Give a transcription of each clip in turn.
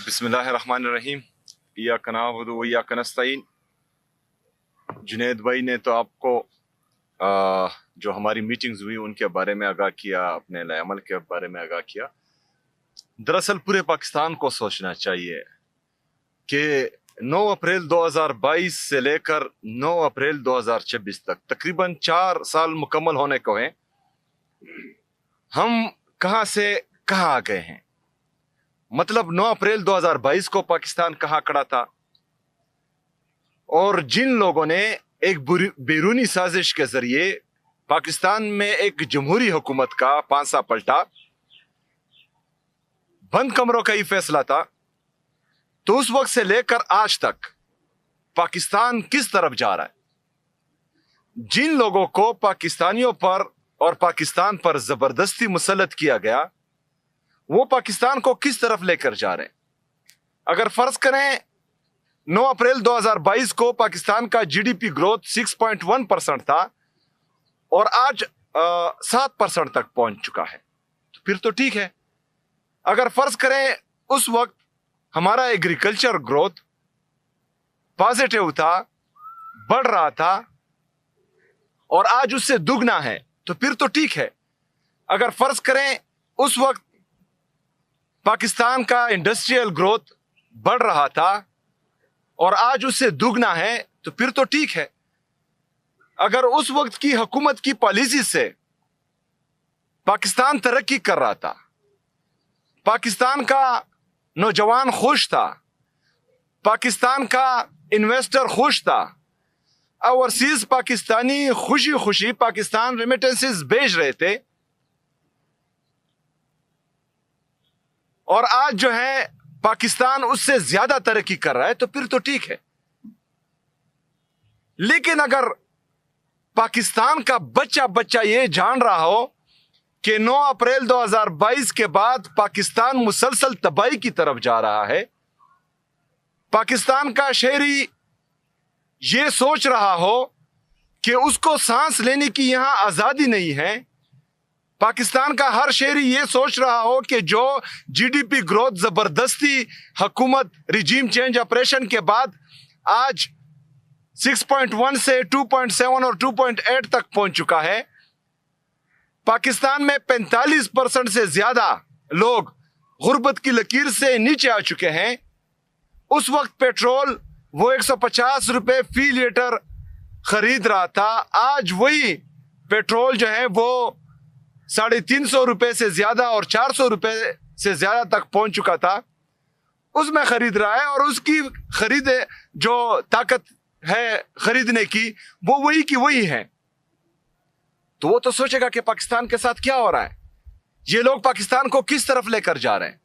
बिस्मिल्लाहिर्रहमानिर्रहीम। इय्याका नअबुदु व इय्याका नस्तईन। जुनैद भाई ने तो आपको जो हमारी मीटिंग्स हुई उनके बारे में आगाह किया, अपने नए अमल के बारे में आगाह किया। दरअसल पूरे पाकिस्तान को सोचना चाहिए कि 9 अप्रैल 2022 से लेकर 9 अप्रैल 2026 तक तकरीबन 4 साल मुकम्मल होने को हैं। हम कहां से कहां आ गए हैं। मतलब 9 अप्रैल 2022 को पाकिस्तान कहां खड़ा था, और जिन लोगों ने एक बैरूनी साजिश के जरिए पाकिस्तान में एक जमहूरी हुकूमत का पांसा पलटा, बंद कमरों का ही फैसला था, तो उस वक्त से लेकर आज तक पाकिस्तान किस तरफ जा रहा है। जिन लोगों को पाकिस्तानियों पर और पाकिस्तान पर जबरदस्ती मुसल्लत किया गया, वो पाकिस्तान को किस तरफ लेकर जा रहे हैं। अगर फर्ज करें 9 अप्रैल 2022 को पाकिस्तान का जीडीपी ग्रोथ 6.1% था और आज 7% तक पहुंच चुका है, तो फिर तो ठीक है। अगर फर्ज करें उस वक्त हमारा एग्रीकल्चर ग्रोथ पॉजिटिव था, बढ़ रहा था, और आज उससे दुगना है, तो फिर तो ठीक है। अगर फर्ज करें उस वक्त पाकिस्तान का इंडस्ट्रियल ग्रोथ बढ़ रहा था और आज उससे दुगना है, तो फिर तो ठीक है। अगर उस वक्त की हुकूमत की पॉलिसी से पाकिस्तान तरक्की कर रहा था, पाकिस्तान का नौजवान खुश था, पाकिस्तान का इन्वेस्टर खुश था, ओवरसीज पाकिस्तानी खुशी खुशी पाकिस्तान रेमिटेंसेस भेज रहे थे, और आज जो है पाकिस्तान उससे ज्यादा तरक्की कर रहा है, तो फिर तो ठीक है। लेकिन अगर पाकिस्तान का बच्चा बच्चा ये जान रहा हो कि 9 अप्रैल 2022 के बाद पाकिस्तान मुसलसल तबाही की तरफ जा रहा है, पाकिस्तान का शहरी ये सोच रहा हो कि उसको सांस लेने की यहां आजादी नहीं है, पाकिस्तान का हर शहरी ये सोच रहा हो कि जो जीडीपी ग्रोथ जबरदस्ती हुकूमत रिजीम चेंज ऑपरेशन के बाद आज 6.1 से 2.7 और 2.8 तक पहुंच चुका है, पाकिस्तान में 45% से ज्यादा लोग गुर्बत की लकीर से नीचे आ चुके हैं। उस वक्त पेट्रोल वो 150 रुपए फी लीटर खरीद रहा था, आज वही पेट्रोल जो है वो 350 रुपए से ज्यादा और 400 रुपए से ज्यादा तक पहुंच चुका था, उसमें खरीद रहा है, और उसकी खरीद जो ताकत है खरीदने की वो वही की वही है। तो वो तो सोचेगा कि पाकिस्तान के साथ क्या हो रहा है, ये लोग पाकिस्तान को किस तरफ लेकर जा रहे हैं।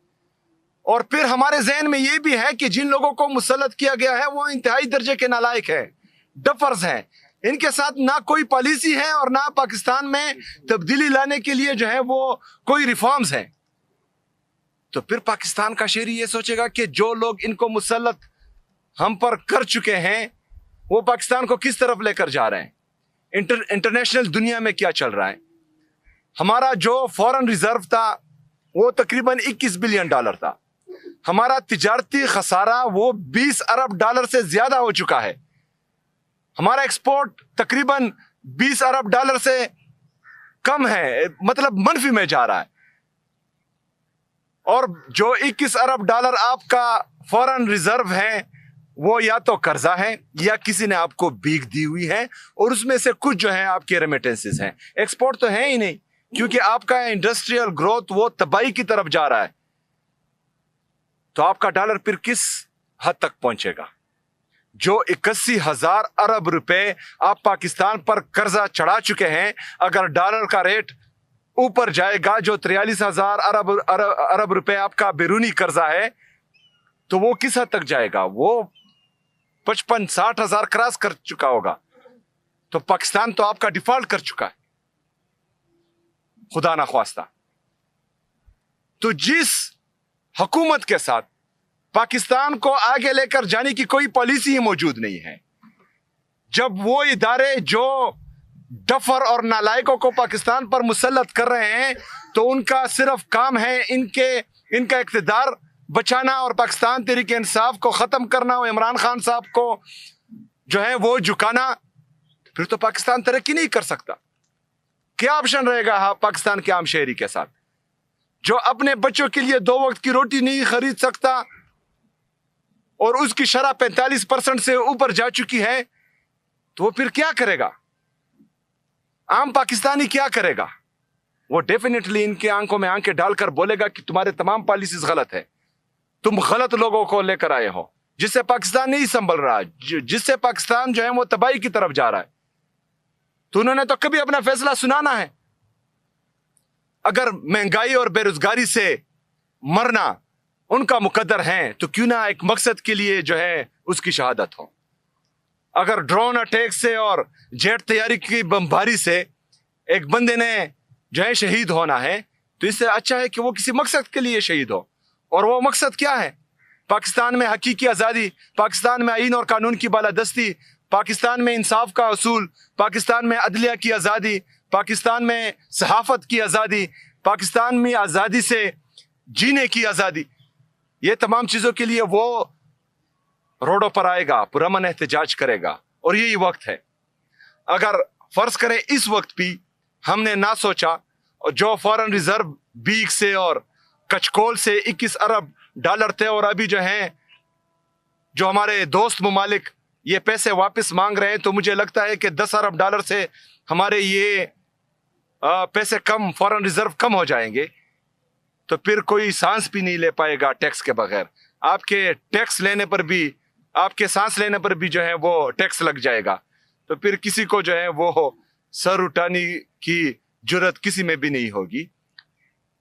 और फिर हमारे जहन में ये भी है कि जिन लोगों को मुसल्लत किया गया है वो इंतहाई दर्जे के नालायक हैं, डफर्स हैं, इनके साथ ना कोई पॉलिसी है और ना पाकिस्तान में तब्दीली लाने के लिए जो है वो कोई रिफॉर्म्स हैं। तो फिर पाकिस्तान का शहरी ये सोचेगा कि जो लोग इनको मुसल्लत हम पर कर चुके हैं वो पाकिस्तान को किस तरफ लेकर जा रहे हैं। इंटरनेशनल दुनिया में क्या चल रहा है। हमारा जो फॉरेन रिजर्व था वो तकरीबन 21 बिलियन डॉलर था, हमारा तिजारती खसारा वो 20 अरब डॉलर से ज्यादा हो चुका है, हमारा एक्सपोर्ट तकरीबन 20 अरब डॉलर से कम है, मतलब मनफी में जा रहा है। और जो 21 अरब डॉलर आपका फॉरेन रिजर्व है वो या तो कर्जा है या किसी ने आपको भीख दी हुई है, और उसमें से कुछ जो है आपके रेमिटेंसेस हैं। एक्सपोर्ट तो है ही नहीं, क्योंकि आपका इंडस्ट्रियल ग्रोथ वो तबाही की तरफ जा रहा है। तो आपका डॉलर फिर किस हद तक पहुंचेगा। जो 81,000 अरब रुपए आप पाकिस्तान पर कर्जा चढ़ा चुके हैं, अगर डॉलर का रेट ऊपर जाएगा, जो 43,000 अरब रुपए आपका बैरूनी कर्जा है, तो वो किस हद तक जाएगा। वो 55-60 हजार क्रॉस कर चुका होगा। तो पाकिस्तान तो आपका डिफॉल्ट कर चुका है, खुदा ना ख्वास्ता। तो जिस हुकूमत के साथ पाकिस्तान को आगे लेकर जाने की कोई पॉलिसी ही मौजूद नहीं है, जब वो इदारे जो डफर और नालायकों को पाकिस्तान पर मुसल्लत कर रहे हैं, तो उनका सिर्फ काम है इनका इक़्तिदार بچانا اور پاکستان تحریک انصاف کو ختم کرنا اور عمران خان صاحب کو جو ہے وہ جھکانا، پھر تو پاکستان ترقی نہیں کر سکتا. کیا آپشن رہے گا پاکستان کے عام شہری کے ساتھ جو اپنے بچوں کے لیے 2 وقت کی روٹی نہیں خرید سکتا اور اس کی شرح 45% سے اوپر جا چکی ہے؟ تو وہ پھر کیا کرے گا؟ عام پاکستانی کیا کرے گا؟ وہ ڈیفینیٹلی ان کے آنکھوں میں آنکھیں ڈال کر بولے گا کہ تمہارے تمام پالیسیز غلط ہے، تم غلط لوگوں کو لے کر آئے ہو، جس سے پاکستان نہیں سنبھل رہا، جس سے پاکستان جو ہے وہ تباہی کی طرف جا رہا ہے. تو انہوں نے تو کبھی اپنا فیصلہ سنانا ہے. اگر مہنگائی اور بے روزگاری سے مرنا ان کا مقدر ہے تو کیوں نہ ایک مقصد کے لیے جو ہے اس کی شہادت ہو. اگر ڈرون اٹیک سے اور جیٹ تیاری کی بمباری سے ایک بندے نے جو ہے شہید ہونا ہے تو اس سے اچھا ہے کہ وہ کسی مقصد کے لیے شہید ہو. اور وہ مقصد کیا ہے؟ پاکستان میں حقیقی آزادی، پاکستان میں آئین اور قانون کی بالادستی، پاکستان میں انصاف کا اصول، پاکستان میں عدلیہ کی آزادی، پاکستان میں صحافت کی آزادی، پاکستان میں آزادی سے جینے کی آزادی. یہ تمام چیزوں کے لیے وہ روڈوں پر آئے گا، پرامن احتجاج کرے گا. اور یہی وقت ہے. اگر فرض کریں اس وقت بھی ہم نے نہ سوچا، جو فارن ریزرو بیگ سے اور کچکول سے 21 ارب ڈالر تھے اور ابھی جو ہیں جو ہمارے دوست ممالک یہ پیسے واپس مانگ رہے ہیں، تو مجھے لگتا ہے کہ 10 ارب ڈالر سے ہمارے یہ پیسے کم، فارن ریزرو کم ہو جائیں گے. تو پھر کوئی سانس بھی نہیں لے پائے گا ٹیکس کے بغیر. آپ کے ٹیکس لینے پر بھی، آپ کے سانس لینے پر بھی جو ہے وہ ٹیکس لگ جائے گا. تو پھر کسی کو جو ہے وہ سر اٹھانے کی جرت کسی میں بھی نہیں ہوگی.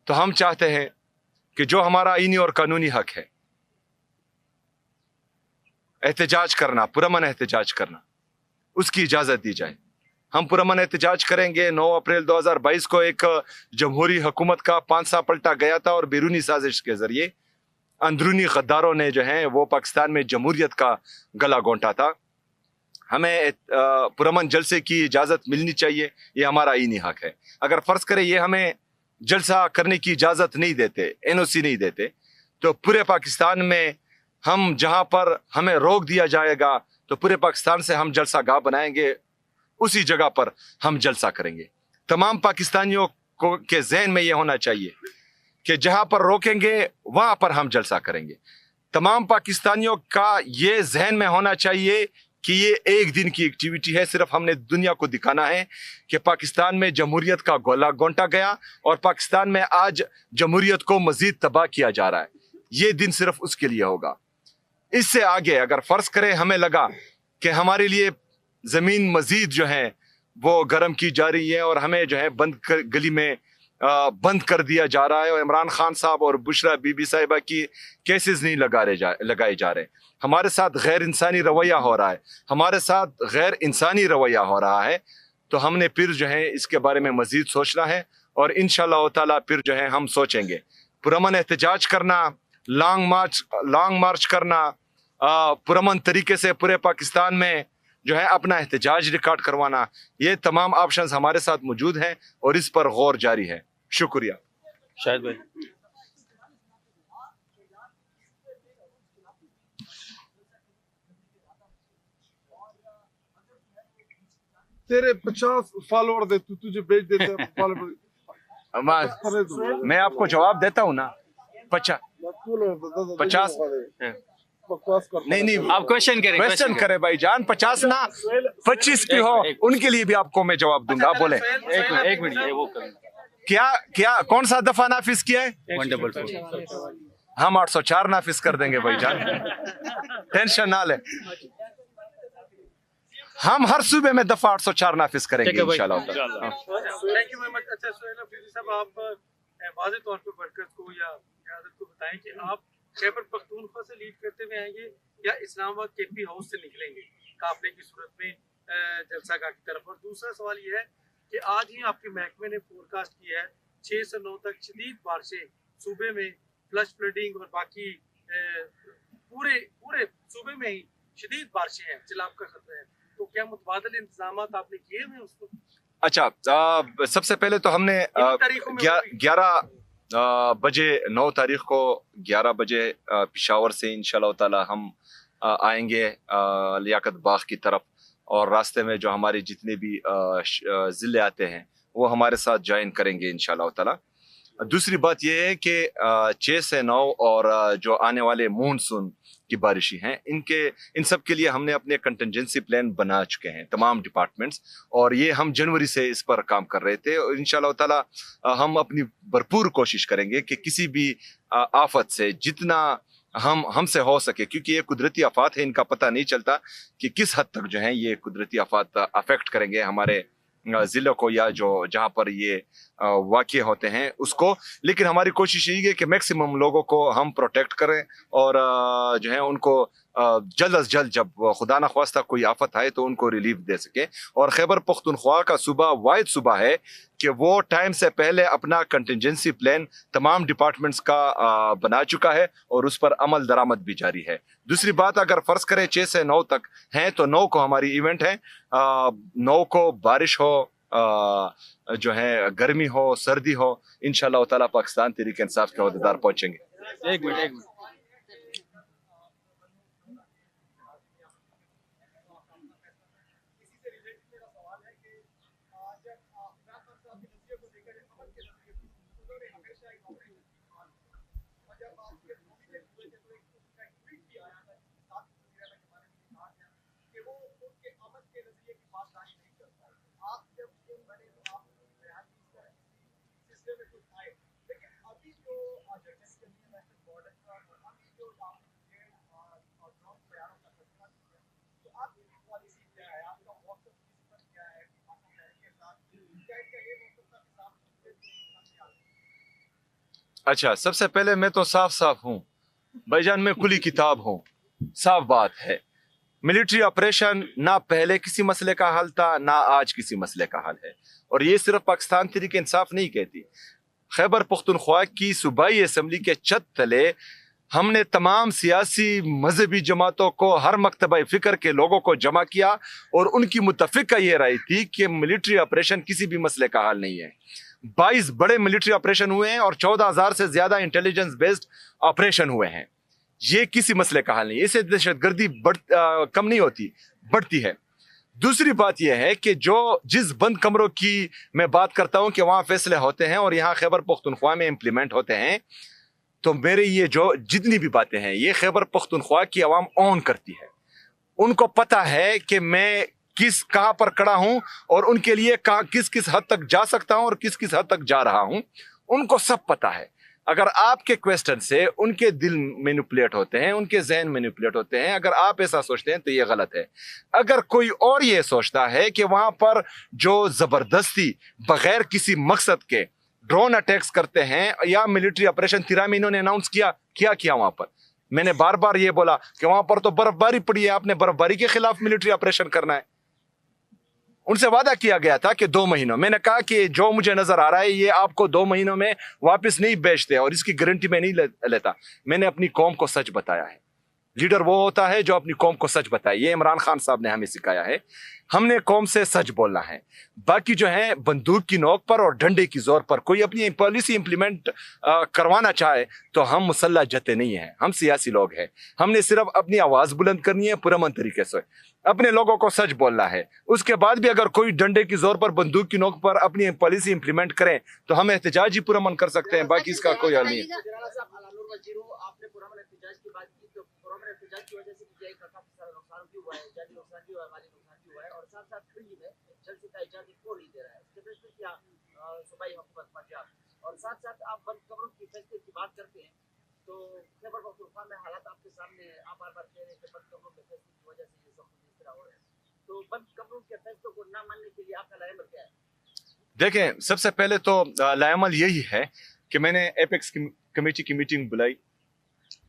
تو ہم چاہتے ہیں کہ جو ہمارا آئینی اور قانونی حق ہے احتجاج کرنا، پرامن احتجاج کرنا، اس کی اجازت دی جائے. ہم پرامن احتجاج کریں گے. 9 اپریل 2022 کو ایک جمہوری حکومت کا پانسا پلٹا گیا تھا اور بیرونی سازش کے ذریعے اندرونی غداروں نے جو ہیں وہ پاکستان میں جمہوریت کا گلا گھونٹا تھا. ہمیں پرامن جلسے کی اجازت ملنی چاہیے، یہ ہمارا آئینی حق ہے. اگر فرض کرے یہ ہمیں جلسہ کرنے کی اجازت نہیں دیتے، NOC نہیں دیتے، تو پورے پاکستان میں ہم جہاں پر ہمیں روک دیا جائے گا تو پورے پاکستان سے ہم جلسہ گاہ بنائیں گے، اسی جگہ پر ہم جلسہ کریں گے. تمام پاکستانیوں کو کے ذہن میں یہ ہونا چاہیے کہ جہاں پر روکیں گے وہاں پر ہم جلسہ کریں گے. تمام پاکستانیوں کا یہ ذہن میں ہونا چاہیے کہ یہ ایک دن کی ایکٹیویٹی ہے. صرف ہم نے دنیا کو دکھانا ہے کہ پاکستان میں جمہوریت کا گولا گھونٹا گیا اور پاکستان میں آج جمہوریت کو مزید تباہ کیا جا رہا ہے. یہ دن صرف اس کے لیے ہوگا. اس سے آگے اگر فرض کریں ہمیں لگا کہ ہمارے لیے زمین مزید جو ہے وہ گرم کی جا رہی ہے اور ہمیں جو ہے گلی میں بند کر دیا جا رہا ہے اور عمران خان صاحب اور بشرا بی بی صاحبہ کی کیسز نہیں لگائے جا رہے، ہمارے ساتھ غیر انسانی رویہ ہو رہا ہے، ہمارے ساتھ غیر انسانی رویہ ہو رہا ہے، تو ہم نے پھر جو ہے اس کے بارے میں مزید سوچنا ہے. اور انشاءاللہ تعالی پھر جو ہے ہم سوچیں گے. پرامن احتجاج کرنا، لانگ مارچ کرنا، پرامن طریقے سے پورے پاکستان میں جو ہے اپنا احتجاج ریکارڈ کروانا، یہ تمام آپشنز ہمارے ساتھ موجود ہیں اور اس پر غور جاری ہے. شکریہ. شاہد بھائی. تیرے 50 فالوور دے تو تجھے بیچ دیتے ہیں فالوور. میں آپ کو جواب دیتا ہوں نا. 50 نہیں آپ کوشچن کرے بھائی جان. 50 نہ 25 کی ہو ان کے لیے بھی آپ کو میں جواب دوں گا. بولے ایک منٹ کیا کون سا دفعہ نافذ کیا ہے؟ 144. ہم 804 نافذ کر دیں گے بھائی جان، ٹینشن نہ لے. ہم ہر صوبے میں دفعہ 804 نافذ کریں گے انشاءاللہ. Thank you very much. اچھا سہیل افریدی صاحب، آپ واضح طور پہ ورکرز کو یا قیادت کو بتائیں کہ آپ خیبر پختونخوا سے لیڈ کرتے ہوئے آئیں گے یا اسلام آباد KP ہاؤس سے نکلیں گے قافلے کی صورت میں جلسہ گاہ کی طرف. اور دوسرا سوال یہ ہے کہ آج ہی آپ کے محکمے نے فور کاسٹ کی ہے 6 سے 9 تک شدید بارشیں صوبے میں، فلش فلڈنگ اور باقی پورے صوبے میں ہی شدید بارشیں ہیں، سیلاب کا خطرہ ہے. تو کیا متبادل انتظامات آپ نے کیے ہوئے اس کو؟ اچھا، سب سے پہلے تو ہم نے बजे 9 तारीख को 11 बजे पेशावर से इंशाल्लाह ताला हम आएंगे लियाकत बाग की तरफ, और रास्ते में जो हमारे जितने भी ज़िले आते हैं वो हमारे साथ ज्वाइन करेंगे इंशाल्लाह ताला। दूसरी बात यह है कि 6 से 9 और जो आने वाले मानसून की बारिशें हैं, इन सब के लिए हमने अपने कंटिजेंसी प्लान बना चुके हैं तमाम डिपार्टमेंट्स, और ये हम जनवरी से इस पर काम कर रहे थे। और इंशाल्लाह ताला हम अपनी भरपूर कोशिश करेंगे कि किसी भी आफत से जितना हमसे हो सके, क्योंकि ये कुदरती आफात है, इनका पता नहीं चलता कि किस हद तक जो है ये कुदरती आफात अफेक्ट करेंगे हमारे ज़िलों को या जो जहाँ पर ये वाक़े होते हैं उसको। लेकिन हमारी कोशिश यही है कि मैक्सिमम लोगों को हम प्रोटेक्ट करें और जो है उनको जल्द अज जल्द जब खुदा न ख्वास्ता कोई आफत आए तो उनको रिलीफ दे सके। और खैबर पख्तूनख्वा का सूबा वाहिद सूबा है कि वो टाइम से पहले अपना कंटिजेंसी प्लान तमाम डिपार्टमेंट्स का बना चुका है और उस पर अमल दरामद भी जारी है। दूसरी बात, अगर फ़र्ज़ करें 6 से 9 तक हैं तो 9 को हमारी इवेंट है, 9 को बारिश हो, जो है गर्मी हो, सर्दी हो, इंशाल्लाह ताला पाकिस्तान तहरीक इंसाफ के अहदेदार पहुंचेंगे। एक मिनट अच्छा, सबसे पहले मैं तो साफ साफ हूँ भाईजान, मैं कुली किताब हूँ, साफ बात है। मिलिट्री ऑपरेशन ना पहले किसी मसले का हल था ना आज किसी मसले का हल है, और ये सिर्फ पाकिस्तान तहरीक इंसाफ नहीं कहती। खैबर पख्तूनख्वा की सूबाई असम्बली के छत तले हमने तमाम सियासी मजहबी जमातों को, हर मकतबा फ़िक्र के लोगों को जमा किया और उनकी मुतफ़िका ये राय थी कि मिलिट्री ऑपरेशन किसी भी मसले का हल नहीं है। 22 बड़े मिलिट्री ऑपरेशन हुए हैं और 14,000 से ज़्यादा इंटेलिजेंस बेस्ड ऑपरेशन हुए हैं। ये किसी मसले का हल नहीं, इससे दहशतगर्दी कम नहीं होती, बढ़ती है। दूसरी बात यह है कि जिस बंद कमरों की मैं बात करता हूँ कि वहाँ फैसले होते हैं और यहाँ खैबर पख्तूनख्वा में इम्प्लीमेंट होते हैं, तो मेरे ये जो जितनी भी बातें हैं ये खैबर पख्तूनख्वा की आवाम ऑन करती है। उनको पता है कि मैं कहाँ पर खड़ा हूँ और उनके लिए किस हद तक जा सकता हूँ और किस हद तक जा रहा हूँ, उनको सब पता है। अगर आपके क्वेश्चन से उनके दिल मैनिपुलेट होते हैं, उनके जहन मैनिपुलेट होते हैं, अगर आप ऐसा सोचते हैं तो ये गलत है। अगर कोई और ये सोचता है कि वहाँ पर जो ज़बरदस्ती बगैर किसी मकसद के ड्रोन अटैक्स करते हैं या मिलिट्री ऑपरेशन 13 महीनों ने अनाउंस किया वहाँ पर, मैंने बार बार ये बोला कि वहाँ पर तो बर्फबारी पड़ी है, आपने बर्फबारी के खिलाफ मिलिट्री ऑपरेशन करना है। उनसे वादा किया गया था कि 2 महीनों, मैंने कहा कि जो मुझे नजर आ रहा है ये आपको 2 महीनों में वापस नहीं बेचते और इसकी गारंटी मैं नहीं लेता। मैंने अपनी कौम को सच बताया है। लीडर वो होता है जो अपनी कौम को सच बताए, ये इमरान खान साहब ने हमें सिखाया है। हमने कौम से सच बोलना है। बाकी जो है बंदूक की नोक पर और डंडे की जोर पर कोई अपनी पॉलिसी इंप्लीमेंट करवाना चाहे तो हम मुसल्लह जते नहीं हैं, हम सियासी लोग हैं। हमने सिर्फ अपनी आवाज़ बुलंद करनी है, पुरअमन तरीके से अपने लोगों को सच बोलना है। उसके बाद भी अगर कोई डंडे की जोर पर, बंदूक की नोक पर अपनी पॉलिसी इंप्लीमेंट करें तो हम एहतजाज ही पुरअमन कर सकते हैं, बाकी इसका कोई हल नहीं है। और साथ साथ आप बंद कमरों की फैसले की बात करते हैं तो खैबर पख्तूनख्वा में हालात आपके सामने हैं। आप बार बार कह रहे हैं कि बंद कमरों के फैसले की वजह से ये सब कुछ इस तरह हो रहा है, तो बंद कमरों के फैसलों को ना मानने के लिए आपका लाएमल क्या है? देखें, सबसे पहले तो लाएमल यही है कि मैंने एपेक्स कमेटी की मीटिंग बुलाई,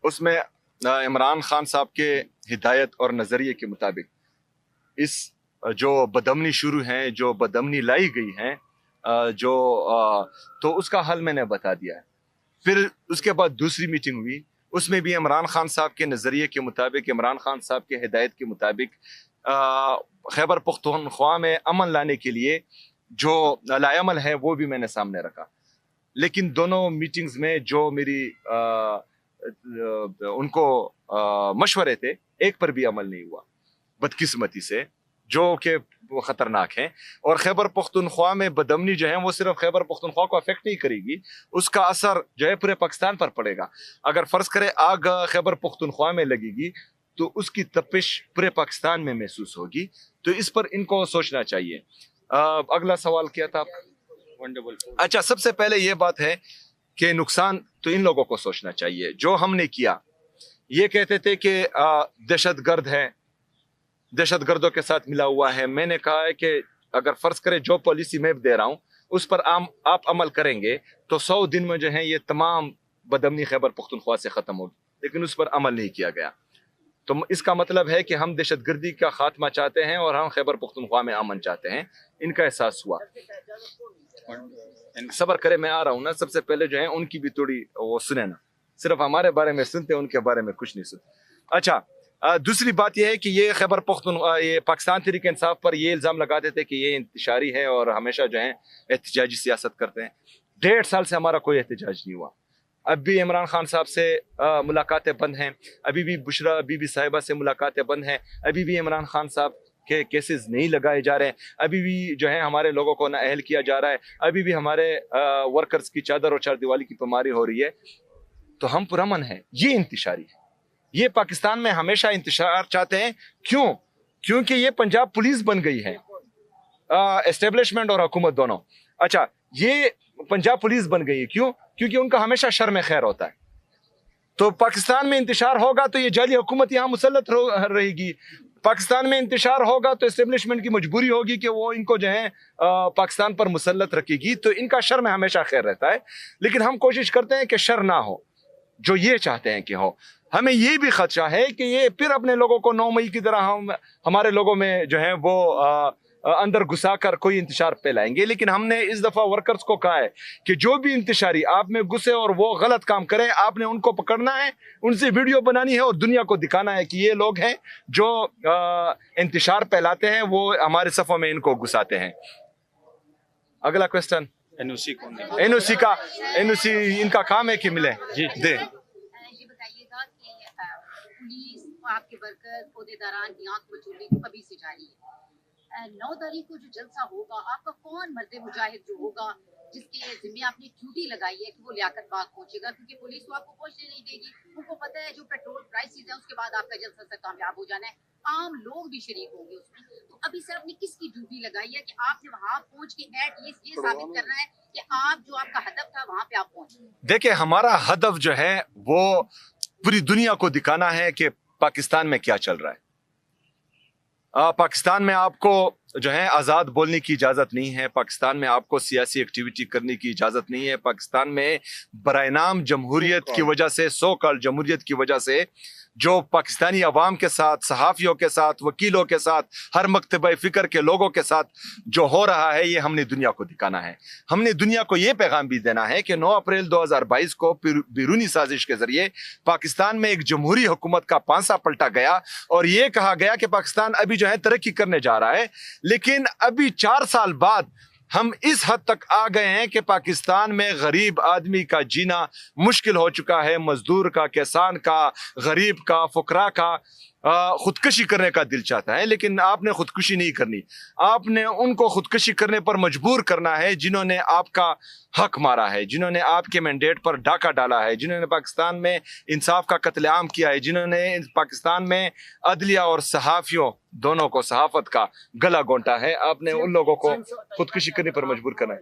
उसमें इमरान खान साहब के हिदायत और नज़रिए के मुताबिक इस जो बदअमनी शुरू हैं, जो बदअमनी लाई गई हैं, तो उसका हल मैंने बता दिया है। फिर उसके बाद दूसरी मीटिंग हुई, उसमें भी इमरान खान साहब के नज़रिए के मुताबिक, इमरान खान साहब के हिदायत के मुताबिक खैबर पख्तूनख्वा में अमन लाने के लिए जो लाएमल है वो भी मैंने सामने रखा। लेकिन दोनों मीटिंग्स में जो मेरी उनको मशवरे थे एक पर भी अमल नहीं हुआ बदकिस्मती से, जो कि वो खतरनाक हैं। और खैबर पख्तूनख्वा में बदमनी जो है वो सिर्फ खैबर पख्तूनख्वा को अफेक्ट नहीं करेगी, उसका असर जो है पूरे पाकिस्तान पर पड़ेगा। अगर फर्ज करें आग खैबर पख्तूनख्वा में लगेगी तो उसकी तपिश पूरे पाकिस्तान में महसूस होगी। तो इस पर इनको सोचना चाहिए। अगला सवाल क्या था? वंडरफुल। अच्छा, सबसे पहले ये बात है कि नुकसान तो इन लोगों को सोचना चाहिए जो हमने किया। ये कहते थे कि दहशतगर्द है, दहशतगर्दों के साथ मिला हुआ है। मैंने कहा है कि अगर फर्ज करें जो पॉलिसी मैं दे रहा हूं उस पर आप अमल करेंगे तो 100 दिन में जो है ये तमाम बदमनी खैबर पख्तूनख्वा से खत्म होगी, लेकिन उस पर अमल नहीं किया गया। तो इसका मतलब है कि हम दहशतगर्दी का खात्मा चाहते हैं और हम खैबर पख्तूनख्वा में अमन चाहते हैं। इनका एहसास हुआ। सबर करें, मैं आ रहा हूँ ना। सबसे पहले जो है उनकी भी थोड़ी वो सुने ना, सिर्फ हमारे बारे में सुनते, उनके बारे में कुछ नहीं सुनते। अच्छा, दूसरी बात यह है कि ये खैबर पख्तूनख्वा, ये पाकिस्तान तहरीक इंसाफ पर ये इल्ज़ाम लगाते थे कि ये इंतशारी है और हमेशा जो है एहतजाजी सियासत करते हैं। 1.5 साल से हमारा कोई एहतजाज नहीं हुआ। अब भी इमरान खान साहब से मुलाकातें बंद हैं, अभी भी बुशरा बीबी साहिबा से मुलाकातें बंद हैं, अभी भी इमरान खान साहब के केसेस नहीं लगाए जा रहे हैं, अभी भी जो है हमारे लोगों को नाअहल किया जा रहा है, अभी भी हमारे वर्कर्स की चादर और चारदीवारी की बीमारी हो रही है। तो हम पुरअमन हैं। ये इंतशारी है। ये पाकिस्तान में हमेशा इंतशार चाहते हैं। क्यों? क्योंकि ये पंजाब पुलिस बन गई है, एस्टेब्लिशमेंट और हुकूमत दोनों। अच्छा, ये पंजाब पुलिस बन गई है। क्यों? क्योंकि उनका हमेशा शर में खैर होता है। तो पाकिस्तान में इंतशार होगा तो ये जाली हुकूमत यहाँ मुसल्लत रहेगी। पाकिस्तान में इंतशार होगा तो एस्टेब्लिशमेंट की मजबूरी होगी कि वो इनको जो है पाकिस्तान पर मुसल्लत रखेगी। तो इनका शर में हमेशा खैर रहता है। लेकिन हम कोशिश करते हैं कि शर ना हो, जो ये चाहते हैं कि हो। हमें ये भी खदशा है कि ये फिर अपने लोगों को 9 मई की तरह हमारे लोगों में जो है वो अंदर घुसा कर कोई इंतशार फैलाएंगे। लेकिन हमने इस दफा वर्कर्स को कहा है कि जो भी इंतशारी आप में घुसे और वो गलत काम करें, आपने उनको पकड़ना है, उनसे वीडियो बनानी है और दुनिया को दिखाना है कि ये लोग हैं जो इंतशार फैलाते हैं, वो हमारे सफों में इनको घुसाते हैं। अगला क्वेश्चन। एनओसी कौन है? एनओसी इनका काम है कि मिले जी दे। ये बताइएगा कि पुलिस आपके वर्कर पौधेदारान की आंख मचोली कभी से जारी है। 9 तारीख को जो जलसा होगा, आपका कौन मर्द मुजाहिद जो होगा जिसके जिम्मे आपने ड्यूटी लगाई है कि वो लियाकत बाग पहुंचेगा? क्योंकि पुलिस तो आपको पहुंचने नहीं देगी। उनको पता है जो पेट्रोल प्राइसेस है उसके बाद आपका जलसा से कामयाब हो जाना है। आम लोग भी शरीक होंगे उसमें। तो अभी सर आपने किसकी ड्यूटी लगाई है कि आपने वहां पहुंच के एटलीस्ट ये साबित करना है कि आप जो आपका हदफ था वहां पे आप पहुंचे? देखिए, हमारा हदफ जो है वो पूरी दुनिया को दिखाना है कि पाकिस्तान में क्या चल रहा है। पाकिस्तान में आपको जो है आज़ाद बोलने की इजाज़त नहीं है। पाकिस्तान में आपको सियासी एक्टिविटी करने की इजाज़त नहीं है। पाकिस्तान में बराए-नाम जमहूरियत की वजह से, सो कॉल्ड जमहूरियत की वजह से जो पाकिस्तानी अवाम के साथ, सहाफ़ियों के साथ, वकीलों के साथ, हर मकतबे फ़िक्र के लोगों के साथ जो हो रहा है, ये हमने दुनिया को दिखाना है। हमने दुनिया को ये पैगाम भी देना है कि 9 अप्रैल 2022 को बैरूनी साजिश के ज़रिए पाकिस्तान में एक जमहूरी हुकूमत का पांसा पलटा गया और ये कहा गया कि पाकिस्तान अभी जो है तरक्की करने जा रहा है। लेकिन अभी 4 साल बाद हम इस हद तक आ गए हैं कि पाकिस्तान में गरीब आदमी का जीना मुश्किल हो चुका है। मजदूर का, किसान का, गरीब का, फुकरा का खुदकशी करने का दिल चाहता है। लेकिन आपने खुदकशी नहीं करनी, आपने उनको खुदकशी करने पर मजबूर करना है जिन्होंने आपका हक मारा है, जिन्होंने आपके मैंडेट पर डाका डाला है, जिन्होंने पाकिस्तान में इंसाफ का कत्लेआम किया है, जिन्होंने पाकिस्तान में अदलिया और सहाफ़ियों दोनों को, सहाफत का गला घोंटा है। आपने उन लोगों को खुदकशी करने पर मजबूर करना है।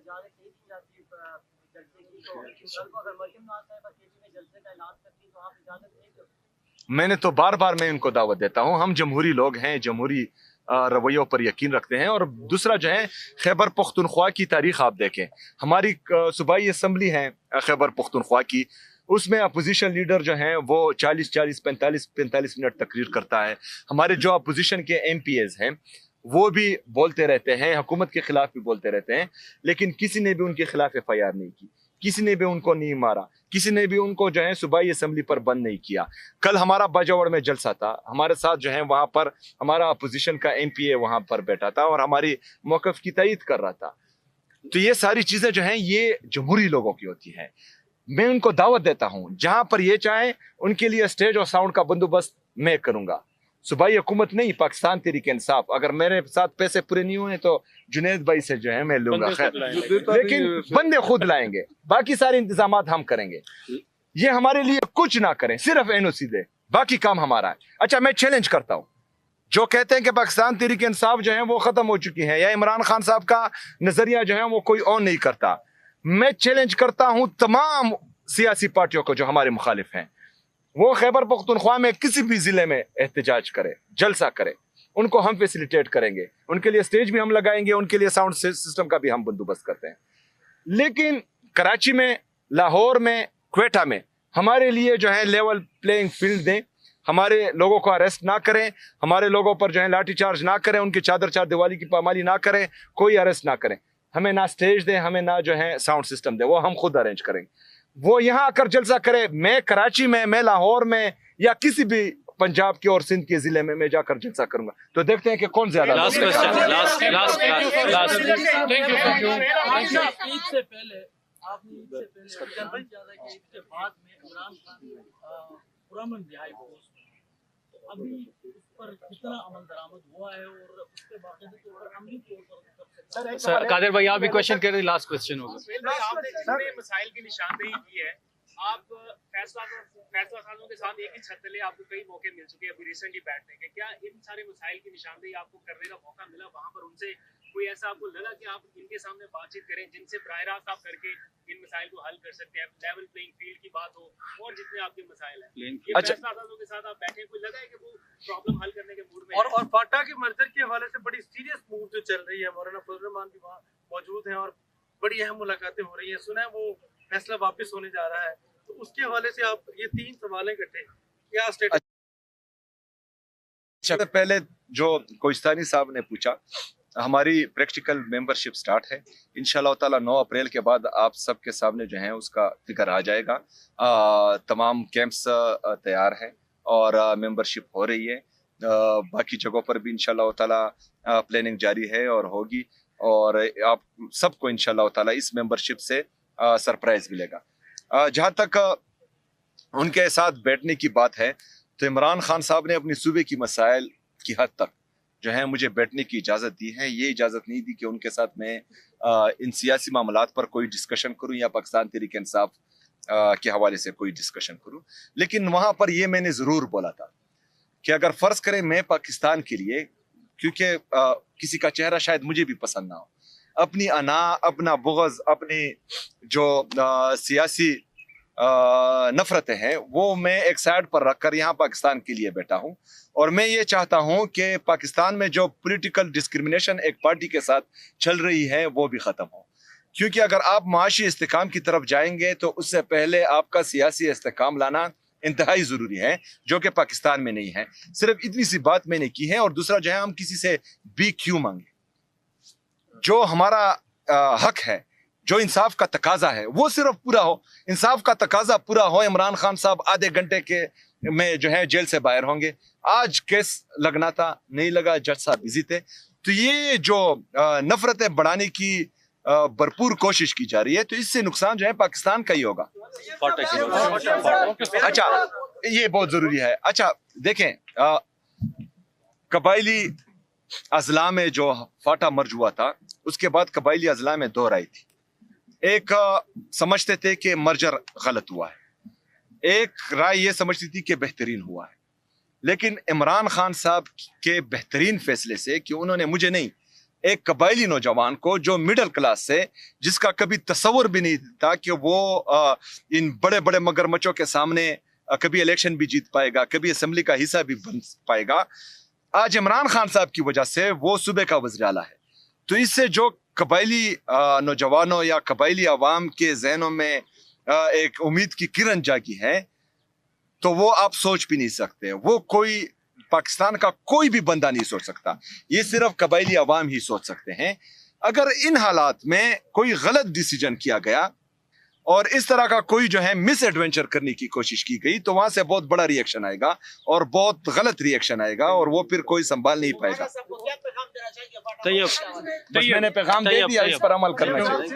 मैंने तो बार बार मैं इनको दावत देता हूं। हम जमहूरी लोग हैं, जमहूरी रवैयों पर यकीन रखते हैं। और दूसरा जो है, खैबर पख्तूनख्वा की तारीख आप देखें। हमारी सूबाई असम्बली है खैबर पख्तूनख्वा की, उसमें अपोजिशन लीडर जो हैं वो 40-40, 45-45 मिनट तकरीर करता है। हमारे जो अपोजिशन के MPs हैं वो भी बोलते रहते हैं, हुकूमत के खिलाफ भी बोलते रहते हैं, लेकिन किसी ने भी उनके खिलाफ FIR नहीं की, किसी ने भी उनको नहीं मारा, किसी ने भी उनको जो है सूबाई असम्बली पर बंद नहीं किया। कल हमारा बाजावड़ में जलसा था, हमारे साथ जो है वहाँ पर हमारा अपोजिशन का MPA वहाँ पर बैठा था और हमारी मौक़िफ़ की तायीद कर रहा था। तो ये सारी चीजें जो हैं ये जमहूरी लोगों की होती हैं। मैं उनको दावत देता हूं, जहां पर ये चाहे उनके लिए स्टेज और साउंड का बंदोबस्त मैं करूंगा। सूबाई हुकूमत नहीं, पाकिस्तान तहरीक इंसाफ। अगर मेरे साथ पैसे पूरे नहीं हुए तो जुनेद भाई से जो है मैं लूंगा, खैर, लेकिन बंदे खुद लाएंगे, बाकी सारे इंतजाम हम करेंगे। ये हमारे लिए कुछ ना करें, सिर्फ एनओसी दे, बाकी काम हमारा है। अच्छा, मैं चैलेंज करता हूं जो कहते हैं कि पाकिस्तान तहरीक इंसाफ जो है वो खत्म हो चुकी है, या इमरान खान साहब का नजरिया जो है वो कोई और नहीं करता। मैं चैलेंज करता हूं तमाम सियासी पार्टियों को जो हमारे मुखालिफ हैं, वो खैबर पख्तूनख्वा में किसी भी जिले में एहतजाज करे, जलसा करे, उनको हम फैसिलिटेट करेंगे, उनके लिए स्टेज भी हम लगाएंगे, उनके लिए साउंड सिस्टम का भी हम बंदोबस्त करते हैं। लेकिन कराची में, लाहौर में, क्वेटा में हमारे लिए जो है लेवल प्लेइंग फील्ड दें, हमारे लोगों को अरेस्ट ना करें, हमारे लोगों पर जो है लाठी चार्ज ना करें, उनकी चादर चार दिवाली की पामाली ना करें, कोई अरेस्ट ना करें। हमें ना स्टेज दें, हमें ना जो है साउंड सिस्टम दे, वो हम खुद अरेंज करेंगे। वो यहाँ आकर जलसा करे, मैं कराची में, मैं लाहौर में, या किसी भी पंजाब के और सिंध के जिले में मैं जाकर जलसा करूंगा, तो देखते हैं कि कौन ज्यादा। लास्ट क्वेश्चन, लास्ट ईद से पहले आपने ईद के बाद में इमरान खान पुरअमन रिहाई पोस्ट, अभी उस पर कितना अमल दरामद हुआ है और उसके बाकायदे तौर पर अमली तौर पर सर, कादिर भाई आप भी क्वेश्चन कर रहे, लास्ट क्वेश्चन होगा। आपने मसाइल की निशानदेही की है, आप फैसला साजों के साथ एक ही छत तले आपको कई मौके मिल चुके हैं अभी रिसेंटली बैठने के, क्या इन सारे मसाइल की निशानदेही आपको करने का मौका मिला वहां पर? उनसे कोई ऐसा आपको लगा कि आप इनके सामने बातचीत करें जिनसे बराह रास्त आप करके इन मसाइल को हल कर सकते हैं, लेवल प्लेइंग फील्ड की बात हो और जितने आपके मसाइल हैं, अच्छा, फैसला साजों के साथ आप बैठे, कोई लगा है कि वो प्रॉब्लम हल करने के मूड में और फाटा के मर्जर के हवाले से बड़ी सीरियस मूव जो चल रही है, मौलाना फजल रहमान भी वहाँ मौजूद हैं और बड़ी अहम मुलाकातें हो रही हैं, सुना है वो फैसला वापस होने जा रहा है, तो उसके हवाले से आप ये 3 सवाल इकट्ठे क्या स्टेट? अच्छा, पहले जो कोहिस्तानी साहब ने पूछा, हमारी प्रैक्टिकल मेंबरशिप स्टार्ट है इंशाल्लाह ताला। 9 अप्रैल के बाद आप सबके सामने जो है उसका फिगर आ जाएगा। तमाम कैंप्स तैयार हैं और मेंबरशिप हो रही है। बाकी जगहों पर भी इंशाल्लाह ताला प्लानिंग जारी है और होगी, और आप सबको इंशाल्लाह ताला इस मेंबरशिप से सरप्राइज मिलेगा। जहाँ तक उनके साथ बैठने की बात है, तो इमरान खान साहब ने अपनी सूबे की मसाइल की हद तक जो है मुझे बैठने की इजाज़त दी है। ये इजाज़त नहीं दी कि उनके साथ मैं इन सियासी मामलात पर कोई डिस्कशन करूं या पाकिस्तान तहरीक इंसाफ के हवाले से कोई डिस्कशन करूं। लेकिन वहाँ पर ये मैंने ज़रूर बोला था कि अगर फ़र्ज़ करें मैं पाकिस्तान के लिए, क्योंकि किसी का चेहरा शायद मुझे भी पसंद ना हो, अपनी अना, अपना बुग़्ज़, अपनी जो सियासी नफरतें हैं वो मैं एक साइड पर रखकर यहाँ पाकिस्तान के लिए बैठा हूँ। और मैं ये चाहता हूँ कि पाकिस्तान में जो पॉलिटिकल डिस्क्रिमिनेशन एक पार्टी के साथ चल रही है वो भी ख़त्म हो, क्योंकि अगर आप माशी इस्तेकाम की तरफ जाएंगे तो उससे पहले आपका सियासी इस्तेकाम लाना इंतहाई ज़रूरी है, जो कि पाकिस्तान में नहीं है। सिर्फ इतनी सी बात मैंने की है। और दूसरा जो है, हम किसी से भी क्यों मांगे, जो हमारा हक है, जो इंसाफ का तकाजा है वो सिर्फ पूरा हो। इंसाफ का तकाजा पूरा हो, इमरान खान साहब आधे घंटे के में जो है जेल से बाहर होंगे। आज केस लगना था, नहीं लगा, जज साहब बिजी थे। तो ये जो नफरतें बढ़ाने की भरपूर कोशिश की जा रही है, तो इससे नुकसान जो है पाकिस्तान का ही होगा। अच्छा, ये बहुत जरूरी है। अच्छा देखें, कबायली अजला में जो फाटा मर्ज हुआ था, उसके बाद कबायली अजला में 2 राय थी। एक समझते थे कि मर्जर गलत हुआ है, एक राय ये समझती थी कि बेहतरीन हुआ है। लेकिन इमरान खान साहब के बेहतरीन फैसले से कि उन्होंने मुझे नहीं, एक कबायली नौजवान को जो मिडिल क्लास से, जिसका कभी तस्वर भी नहीं था कि वो इन बड़े बड़े मगरमच्छों के सामने कभी इलेक्शन भी जीत पाएगा, कभी असेंबली का हिस्सा भी बन पाएगा, आज इमरान खान साहब की वजह से वो सूबे का वज़ीर आला है। तो इससे जो कबायली नौजवानों या कबायली अवाम के जहनों में एक उम्मीद की किरण जागी है, तो वो आप सोच भी नहीं सकते। वो कोई पाकिस्तान का कोई भी बंदा नहीं सोच सकता, ये सिर्फ कबायली अवाम ही सोच सकते हैं। अगर इन हालात में कोई गलत डिसीजन किया गया और इस तरह का कोई जो है मिस एडवेंचर करने की कोशिश की गई, तो वहां से बहुत बड़ा रिएक्शन आएगा और बहुत गलत रिएक्शन आएगा, और वो फिर कोई संभाल नहीं पाएगा। चाहिए बस मैंने पैगाम दे दिया, इस पर अमल करना चाहिए।